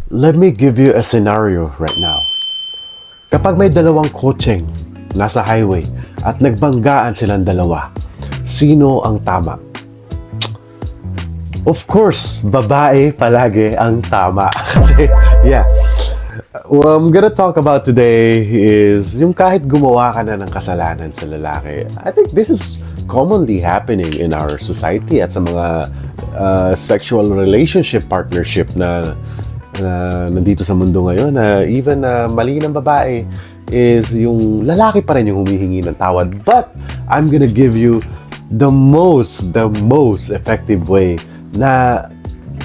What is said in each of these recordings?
Let me give you a scenario right now. Kapag may dalawang kotseng nasa highway at nagbanggaan silang dalawa, sino ang tama? Of course, babae palagi ang tama. Kasi, yeah. What I'm gonna talk about today is yung kahit gumawa ka na ng kasalanan sa lalaki. I think this is commonly happening in our society at sa mga sexual relationship partnership na nandito sa mundo ngayon, na even mali ng babae is yung lalaki pa rin yung humihingi ng tawad. But I'm gonna give you the most effective way na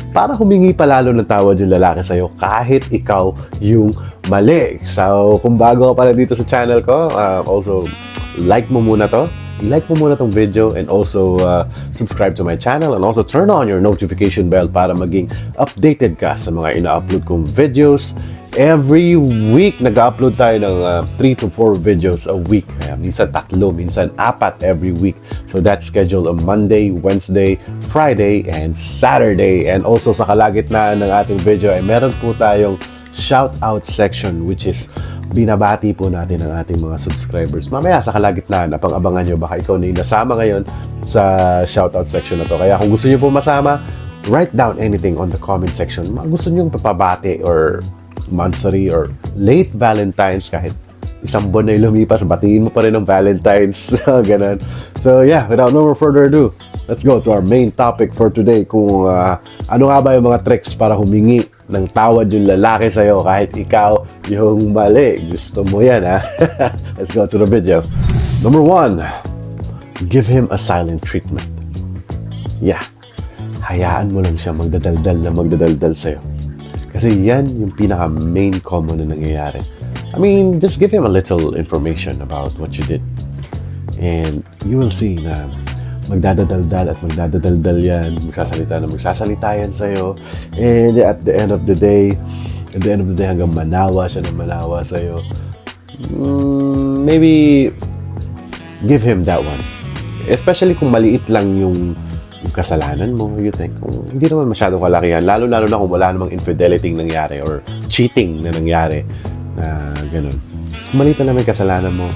para humingi pa lalo ng tawad yung lalaki sa'yo kahit ikaw yung mali. So, kung bago ka pala dito sa channel ko, also like mo muna to. I-like mo muna tong video and also subscribe to my channel and also turn on your notification bell para maging updated ka sa mga ina-upload kong videos. Every week, nag-upload tayo ng 3 to 4 videos a week. Minsan 3, minsan 4 every week. So that's scheduled on Monday, Wednesday, Friday, and Saturday. And also sa kalagitnaan ng ating video ay meron po tayong shout-out section, which is binabati po natin ang ating mga subscribers. Mamaya sa kalagitnaan, napang-abangan nyo, baka ikaw na yung nasama ngayon sa shoutout section na to. Kaya kung gusto nyo po masama, write down anything on the comment section. Gusto nyo papabati or monthsary or late Valentine's, kahit isang buwan na yung lumipas, batiin mo pa rin ng Valentine's. Ganun. So yeah, without no more further ado, let's go to our main topic for today. Kung ano nga ba yung mga tricks para humingi ng tawad yung lalaki sa'yo kahit ikaw yung mali. Gusto mo yan, ha? Let's go to the video. Number 1, give him a silent treatment. Yeah. Hayaan mo lang siya magdadaldal sa'yo. Kasi yan yung pinaka-main common na nangyayari. I mean, just give him a little information about what you did. And you will see na magdadaldal yan, magsasalita yan sa'yo. And at the end of the day, hanggang manawa siya ng manawa sa'yo. Maybe give him that one. Especially kung maliit lang yung kasalanan mo, you think. Kung hindi naman masyadong kalakihan, lalo na kung wala namang infidelity nangyari or cheating na nangyari na ganun. Kung maliit na may kasalanan mo,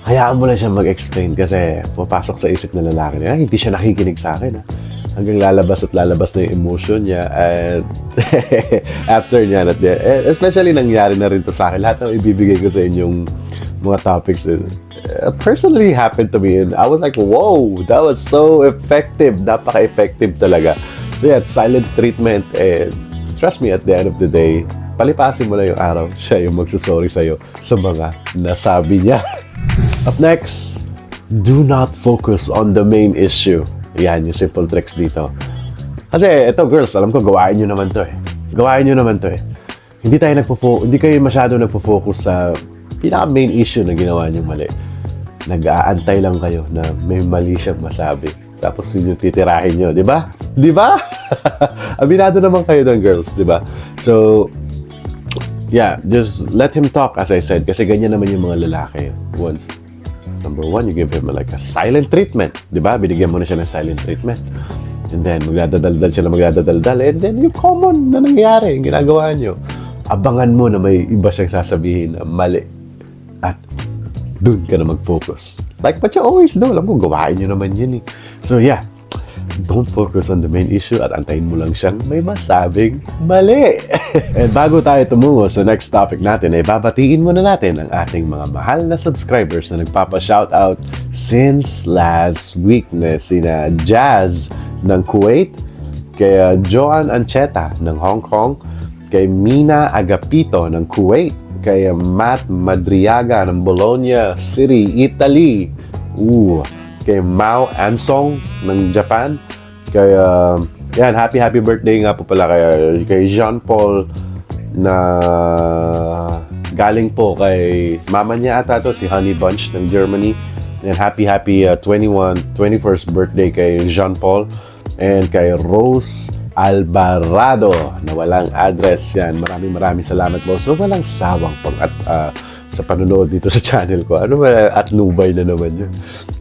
hayaan mo lang siya mag-explain kasi papasok sa isip ng lalaki niya, hindi siya nakikinig sa akin. Hanggang lalabas na yung emotion niya. And after niya, especially nangyari na rin to sa akin. Lahat ng ibibigay ko sa inyong mga topics personally happened to me. And I was like, whoa, that was so effective. Napaka-effective talaga. So yeah, silent treatment. And trust me, at the end of the day, palipasin mo na yung araw, siya yung magsusorry sa'yo sa mga nasabi niya. Up next, do not focus on the main issue. Yan, yung simple tricks dito. Kasi ito, girls, alam ko, gawain nyo naman to. Hindi kayo masyado nagpo-focus sa pinaka-main issue na ginawa nyo mali. Nag-aantay lang kayo na may mali siyang masabi. Tapos yun yung titirahin nyo, di ba? Di ba? Aminado naman kayo ng girls, di ba? So, yeah, just let him talk, as I said, kasi ganyan naman yung mga lalaki. Once, number 1, you give him like a silent treatment. Diba? Binigyan mo na siya ng silent treatment. And then, magdadaldal. And then, yung common na nangyari, yung ginagawa nyo. Abangan mo na may iba siyang sasabihin na mali. At dun ka na mag-focus. Like what you always do. Alam ko, gawain nyo naman yun eh. So yeah, don't focus on the main issue at antayin mo lang siyang may masabing mali. And bago tayo tumungo sa next topic natin, ay babatiin muna natin ang ating mga mahal na subscribers na nagpapa-shoutout since last week na sina Jazz ng Kuwait, kay Joan Ancheta ng Hong Kong, kay Mina Agapito ng Kuwait, kay Matt Madriaga ng Bologna City, Italy, kay Mao Ansong ng Japan, kay yan, happy birthday nga po pala kay Jean Paul na galing po kay mama niya ata to, si Honey Bunch ng Germany. And happy 21st birthday kay Jean Paul and kay Rose Alvarado na walang address. Yan, maraming salamat po. So walang sawang sa panonood dito sa channel ko. Ano ba, at nubay na naman yun.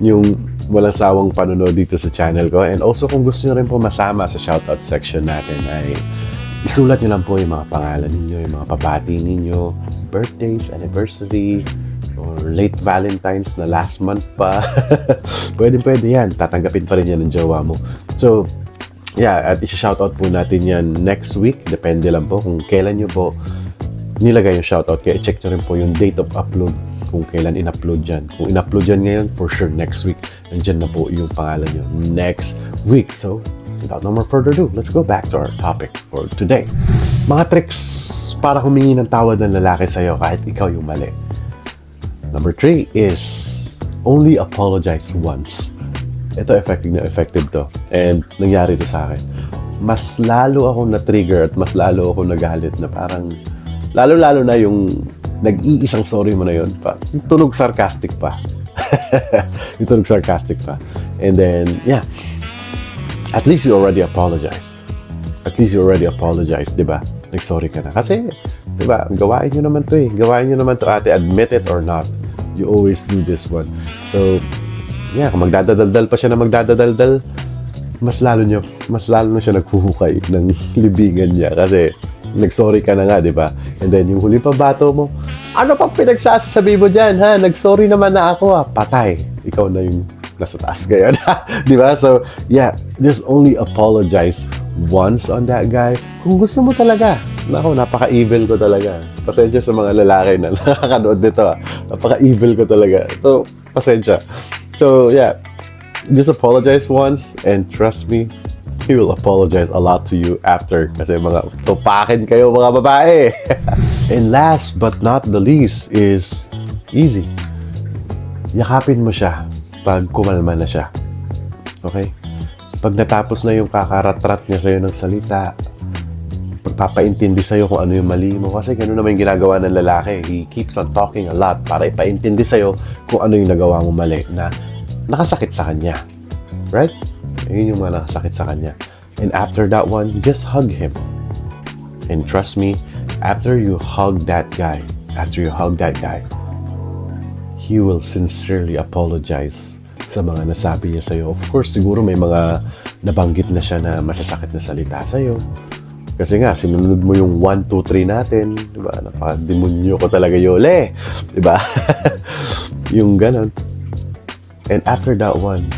Yung walang sawang panonood dito sa channel ko. And also kung gusto nyo rin po masama sa shoutout section natin ay isulat nyo lang po yung mga pangalan ninyo, yung mga pabati ninyo, birthdays, anniversary, or late Valentine's na last month pa. Pwede yan. Tatanggapin pa rin yan ng jowa mo. So, yeah, at isa-shoutout po natin yan next week. Depende lang po kung kailan nyo po nilagay yung shoutout. Kaya i-check nyo rin po yung date of upload kung kailan in-upload dyan. Kung in-upload dyan ngayon, for sure next week, nandyan na po yung pangalan nyo next week. So, without no more further ado, let's go back to our topic for today. Mga tricks para humingi ng tawad ng lalaki sa'yo kahit ikaw yung mali. Number 3 is only apologize once. Ito effective to. And nangyari to sa akin. Mas lalo akong na-trigger at mas lalo akong nagalit na parang lalo-lalo na yung nag-iisang sorry mo na yun. Yung tunog sarcastic pa. Yung tunog sarcastic pa. And then, yeah. At least you already apologize. At least you already apologize, di ba? Nag-sorry ka na. Kasi, di ba, gawain nyo naman to eh. Gawain nyo naman to, ate. Admit it or not. You always do this one. So, yeah, kung magdadadaldal pa siya na magdadadaldal, mas lalo na siya naghuhukay ng libingan niya. Kasi, nag-sorry ka na nga, di ba? And then, yung huli pa bato mo, ano pa pinagsasabi mo dyan, ha? Nag-sorry naman na ako, ha? Patay. Ikaw na yung nasa taas ngayon, di ba? So, yeah, just only apologize once on that guy. Kung gusto mo talaga. Nako, napaka-evil ko talaga. Pasensya sa mga lalaki na nakakanood nito, ha? Napaka-evil ko talaga. So, pasensya. So, yeah, just apologize once and trust me, he will apologize a lot to you after kasi mga tupakin kayo mga babae. And last but not the least is easy. Yakapin mo siya pag kumalma na siya. Okay? Pag natapos na yung kakaratrat niya sa'yo ng salita, pagpapaintindi sa'yo kung ano yung mali mo kasi gano'n naman yung ginagawa ng lalaki. He keeps on talking a lot para ipaintindi sa'yo kung ano yung nagawa mo mali na nakasakit sa kanya. Right? Yun yung mga nakasakit sa kanya. And after that one, just hug him. And trust me, after you hug that guy, he will sincerely apologize sa mga nasabi niya sa'yo. Of course, siguro may mga nabanggit na siya na masasakit na salita sa'yo. Kasi nga, sinunod mo yung 1, 2, 3 natin. Diba? Napaka-demonyo ko talaga yole. Diba? Yung ganon. And after that one,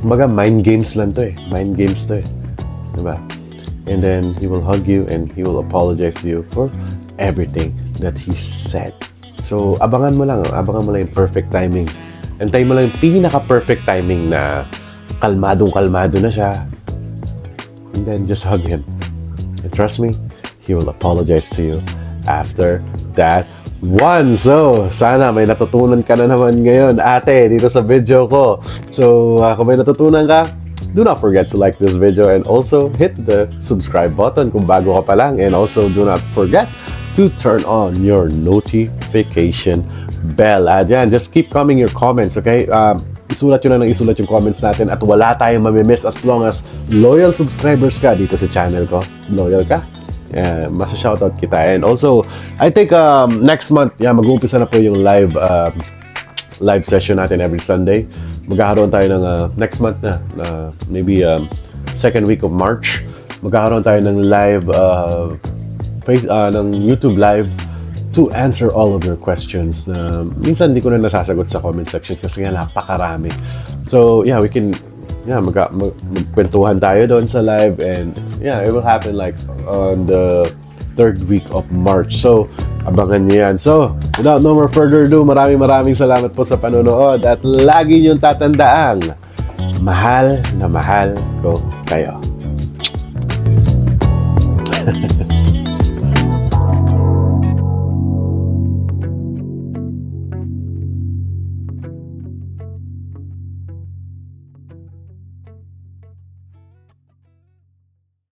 kumbaga, mind games lang to eh. Mind games to eh. Diba? And then, he will hug you and he will apologize to you for everything that he said. So, abangan mo lang yung perfect timing. Antayin mo lang yung pinaka-perfect timing na kalmadong-kalmado na siya. And then, just hug him. And trust me, he will apologize to you after that one. So, sana may natutunan ka na naman ngayon, ate, dito sa video ko. So, kung may natutunan ka, do not forget to like this video and also hit the subscribe button kung bago ka pa lang. And also, do not forget to turn on your notification bell. Diyan, just keep coming your comments, okay? Isulat nyo na ng isulat yung comments natin at wala tayong mamimiss as long as loyal subscribers ka dito sa channel ko. Loyal ka? Masa-shoutout kita. And also, I think next month, mag-uumpisa na po yung live session natin every Sunday. Magkakaroon tayo ng next month na maybe second week of March. Magkakaroon tayo ng live ng YouTube live to answer all of your questions na minsan hindi ko na nasasagot sa comment section kasi nga napakarami. So, yeah, we can magkwentuhan tayo doon sa live and yeah, it will happen like on the 3rd week of March. So, abangan niyo yan. So, without no more further ado, maraming salamat po sa panonood at lagi niyong tatandaang mahal na mahal ko kayo.